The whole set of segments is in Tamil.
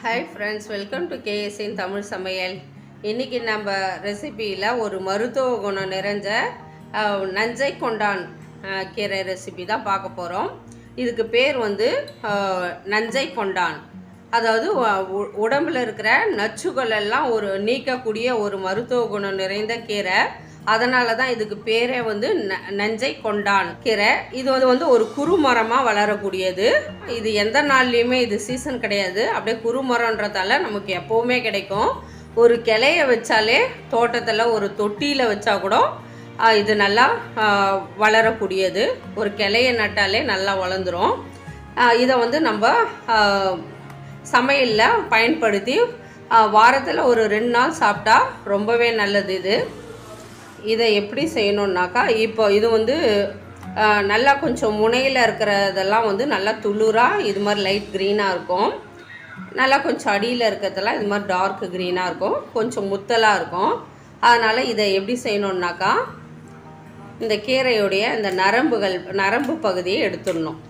ஹாய் ஃப்ரெண்ட்ஸ், வெல்கம் டு கேஎஸ்இன் தமிழ் சமையல். இன்றைக்கி நம்ம ரெசிபியில் ஒரு மருத்துவ குணம் நிறைஞ்ச நஞ்சை கொண்டான் கீரை ரெசிபி தான் பார்க்க போகிறோம். இதுக்கு பேர் வந்து நஞ்சை கொண்டான். அதாவது உடம்பில் இருக்கிற நச்சுகள் எல்லாம் நீக்கக்கூடிய ஒரு மருத்துவ குணம் நிறைந்த கீரை. அதனால தான் இதுக்கு பேரே வந்து நஞ்சை கொண்டான் கீரை. இது வந்து ஒரு குறுமரமாக வளரக்கூடியது. இது எந்த நாள்லேயுமே இது சீசன் கிடையாது. அப்படியே குறுமரன்றதால நமக்கு எப்போவுமே கிடைக்கும். ஒரு கிளைய வச்சாலே தோட்டத்தில் ஒரு தொட்டியில் வச்சா கூட இது நல்லா வளரக்கூடியது. ஒரு கிளைய நட்டாலே நல்லா வளர்ந்துடும். இதை வந்து நம்ம சமையலில் பயன்படுத்தி வாரத்தில் ஒரு 2 நாள் சாப்பிட்டா ரொம்பவே நல்லது. இதை எப்படி செய்யணுன்னாக்கா, இப்போ இது வந்து நல்லா கொஞ்சம் முனையில் இருக்கிறதெல்லாம் வந்து நல்லா துளுராக இது மாதிரி லைட் க்ரீனாக இருக்கும். நல்லா கொஞ்சம் அடியில் இருக்கிறதெல்லாம் இது மாதிரி டார்க் க்ரீனாக இருக்கும். கொஞ்சம் முத்தலாக இருக்கும். அதனால் இதை எப்படி செய்யணுன்னாக்கா, இந்த கீரையுடைய இந்த நரம்பு பகுதியை எடுத்துடணும்.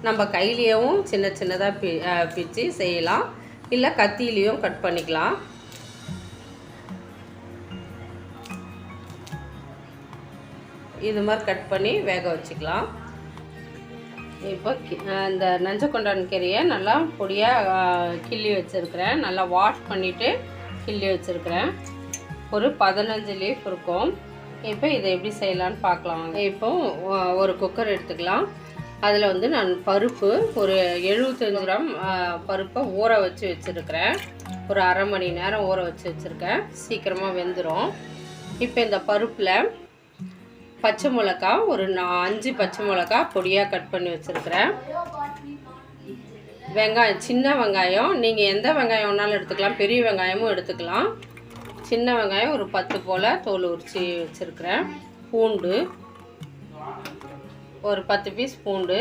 நம்ம கையிலையும் சின்ன சின்னதாக பிச்சு செய்யலாம், இல்லை கத்திலையும் கட் பண்ணிக்கலாம். இது மாதிரி கட் பண்ணி வேக வச்சுக்கலாம். இப்போ இந்த நஞ்சக்கொண்டான் கீரையை நல்லா பொடியாக கிள்ளி வச்சுருக்கிறேன். நல்லா வாஷ் பண்ணிவிட்டு கிள்ளி வச்சுருக்கிறேன். ஒரு 15 லீஃப் இருக்கும். இப்போ இதை எப்படி செய்யலான்னு பார்க்கலாம். இப்போ ஒரு குக்கர் எடுத்துக்கலாம். அதில் வந்து நான் பருப்பு ஒரு 75 கிராம் பருப்பை ஊற வச்சுருக்கிறேன். ஒரு அரை மணி நேரம் ஊற வச்சுருக்கேன். சீக்கிரமாக வெந்துடும். இப்போ இந்த பருப்பில் பச்சை மிளகா ஒரு 5 பச்சை மிளகா பொடியாக கட் பண்ணி வச்சுருக்கிறேன். வெங்காயம், சின்ன வெங்காயம், நீங்கள் எந்த வெங்காயம் வேணாலும் எடுத்துக்கலாம். பெரிய வெங்காயமும் எடுத்துக்கலாம். சின்ன வெங்காயம் ஒரு 10 போல் தோல் உரித்து வச்சுருக்கிறேன். பூண்டு ஒரு 10 பீஸ் பூண்டு,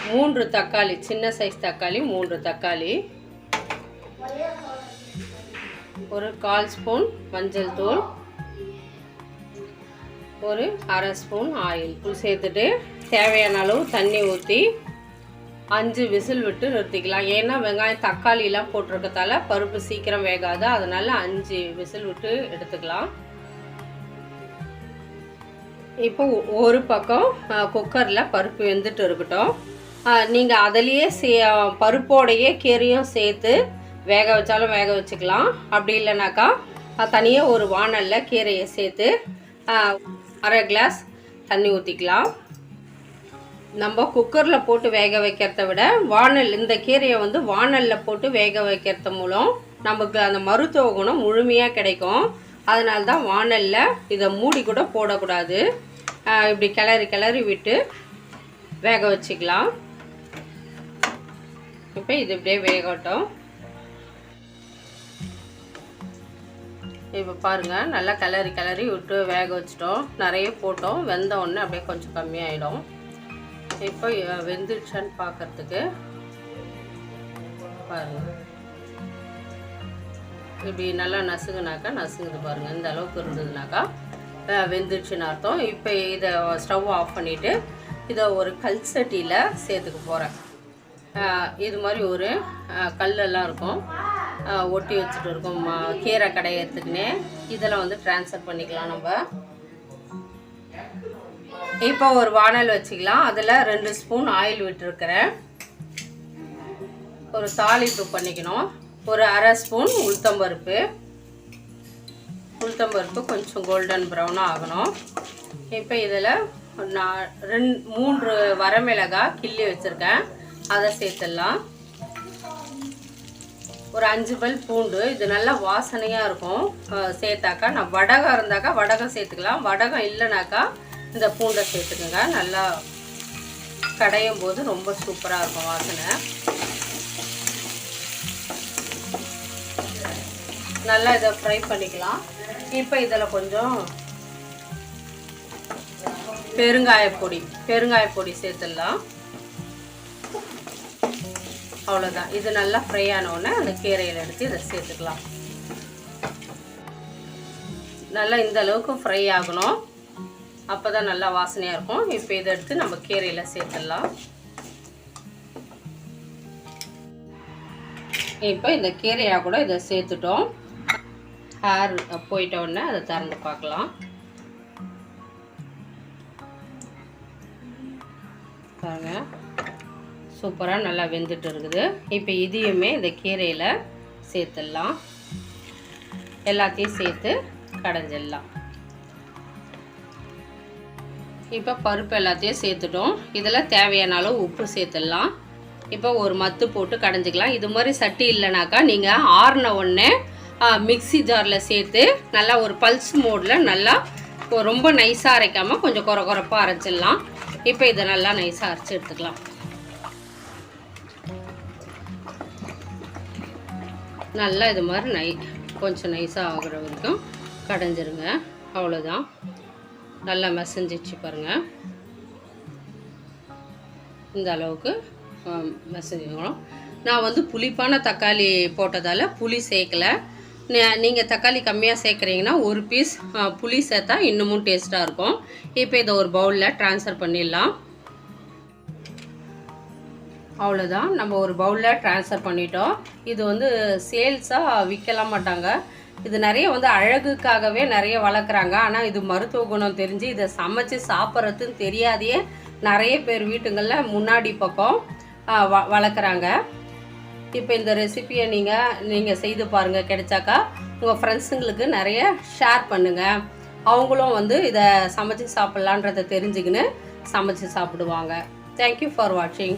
3 தக்காளி, சின்ன சைஸ் தக்காளி 3 தக்காளி, ஒரு 1/4 ஸ்பூன் மஞ்சள் தூள், ஒரு அரை ஸ்பூன் ஆயில் சேர்த்துட்டு தேவையான அளவு தண்ணி ஊற்றி 5 விசில் விட்டு நிறுத்திக்கலாம். ஏன்னா வெங்காயம் தக்காளிலாம் போட்டிருக்கதால பருப்பு சீக்கிரம் வேகாது. அதனால் 5 விசில் விட்டு எடுத்துக்கலாம். இப்போ ஒரு பக்கம் குக்கரில் பருப்பு வெந்துட்டு இருக்கட்டும். நீங்கள் அதிலேயே பருப்போடையே கீரையும் சேர்த்து வேக வச்சாலும் வேக வச்சுக்கலாம். அப்படி இல்லைனாக்கா தனியாக ஒரு வாணலில் கீரையை சேர்த்து அரை கிளாஸ் தண்ணி ஊற்றிக்கலாம். நம்ம குக்கரில் போட்டு வேக வைக்கிறத விட இந்த கீரையை வந்து வாணலில் போட்டு வேக வைக்கிறது மூலம் நமக்கு அந்த மருத்துவ குணம் முழுமையாக கிடைக்கும். அதனால தான் வாணலில் இதை மூடி கூட போடக்கூடாது. இப்படி கிளறி விட்டு வேக வச்சுக்கலாம். இப்போ இது இப்படியே வேகட்டும். இப்போ பாருங்கள், நல்லா கிளறி விட்டு வேக வச்சிட்டோம். நிறைய போட்டோம். வெந்த உடனே அப்படியே கொஞ்சம் கம்மியாயிடும். இப்போ வெந்துடுச்சான்னு பார்க்கறதுக்கு பாருங்கள், இப்படி நல்லா நசுங்குது பாருங்கள். இந்த அளவுக்கு இருந்ததுனாக்கா வெந்துடுச்சுன்னு அர்த்தம். இப்போ இதை ஸ்டவ் ஆஃப் பண்ணிவிட்டு இதை ஒரு கல் சட்டியில் சேர்த்துக்க போகிறேன். இது மாதிரி ஒரு கல்லெல்லாம் இருக்கும், ஒட்டி வச்சுட்டு இருக்கும் கீரை கடையிறதுக்குன்னே. இதெல்லாம் வந்து ட்ரான்ஸ்ஃபர் பண்ணிக்கலாம் நம்ம. இப்போ ஒரு வாணல் வச்சுக்கலாம். அதில் 2 ஸ்பூன் ஆயில் விட்டுருக்கிறேன். ஒரு தாளிப்பு பண்ணிக்கணும். ஒரு அரை ஸ்பூன் உளுத்தம்பருப்பு கொஞ்சம் கோல்டன் ப்ரௌனாக ஆகணும். இப்போ இதில் நான் 3 வரமிளகாய் கிள்ளி வச்சுருக்கேன், அதை சேர்த்துடலாம். ஒரு 5 பல் பூண்டு, இது நல்லா வாசனையாக இருக்கும் சேர்த்தாக்கா. நான் வடகம் இருந்தாக்கா வடகம் சேர்த்துக்கலாம். வடகம் இல்லைனாக்கா இந்த பூண்டை சேர்த்துக்குங்க. நல்லா கடையும் போது ரொம்ப சூப்பராக இருக்கும் வாசனை. நல்லா இதை ஃப்ரை பண்ணிக்கலாம். இப்போ இதில் கொஞ்சம் பெருங்காய பொடி சேர்த்துடலாம். அவ்வளோதான். இது நல்லா ஃப்ரை ஆனவுடனே அந்த கீரையில் எடுத்து இதை சேர்த்துக்கலாம். நல்லா இந்த அளவுக்கு ஃப்ரை ஆகணும். அப்போ தான் நல்லா வாசனையாக இருக்கும். இப்போ இதை எடுத்து நம்ம கீரையில் சேர்த்துடலாம். இப்போ இந்த கீரையாக கூட இதை சேர்த்துட்டோம். ஹேர் போயிட்ட உடனே அதை திறந்து பார்க்கலாம். பாருங்க, சூப்பராக நல்லா வெந்துட்டு இருக்குது. இப்போ இதையுமே இந்த கீரையில் சேர்த்துடலாம். எல்லாத்தையும் சேர்த்து கடைஞ்சிடலாம். இப்போ பருப்பு எல்லாத்தையும் சேர்த்துட்டோம். இதில் தேவையான அளவு உப்பு சேர்த்துடலாம். இப்போ ஒரு மத்து போட்டு கடைஞ்சிக்கலாம். இது மாதிரி சட்டி இல்லைனாக்கா நீங்கள் ஆறின உடனே மிக்ஸி ஜாரில் சேர்த்து நல்லா ஒரு பல்ஸ் மோடில் நல்லா ரொம்ப நைஸாக அரைக்காமல் கொஞ்சம் குறைப்பாக அரைச்சிடலாம். இப்போ இதை நல்லா நைஸாக அரைச்சி எடுத்துக்கலாம். நல்லா இது மாதிரி கொஞ்சம் நைஸாக ஆகுற வரைக்கும் கடைஞ்சிருங்க. அவ்வளோதான், நல்லா மசிஞ்சிச்சு பாருங்கள். இந்த அளவுக்கு மசிஞ்சுக்கணும். நான் வந்து புளிப்பான தக்காளி போட்டதால் புளி சேர்க்கலை. நீங்கள் தக்காளி கம்மியாக சேர்க்குறீங்கன்னா ஒரு பீஸ் புளி சேர்த்தா இன்னமும் டேஸ்ட்டாக இருக்கும். இப்போ இதை ஒரு பவுலில் ட்ரான்ஸ்ஃபர் பண்ணிடலாம். அவ்வளோதான், நம்ம ஒரு பவுலில் ட்ரான்ஸ்ஃபர் பண்ணிட்டோம். இது வந்து சேல்ஸாக விற்கலாம் மாட்டாங்க. இது நிறைய வந்து அழகுக்காகவே நிறைய வளர்க்குறாங்க. ஆனால் இது மருத்துவ குணம் தெரிஞ்சு இதை சமைச்சு சாப்பிட்றதுன்னு தெரியாதையே நிறைய பேர் வீட்டுங்களில் முன்னாடி பக்கம் வளர்க்குறாங்க. இப்போ இந்த ரெசிபியை நீங்கள் செய்து பாருங்கள். கிடைச்சாக்கா உங்கள் ஃப்ரெண்ட்ஸுங்களுக்கு நிறைய ஷேர் பண்ணுங்கள். அவங்களும் வந்து இதை சமைச்சு சாப்பிட்லான்றதை தெரிஞ்சுக்கின்னு சமைச்சு சாப்பிடுவாங்க. தேங்க்யூ ஃபார் வாட்சிங்.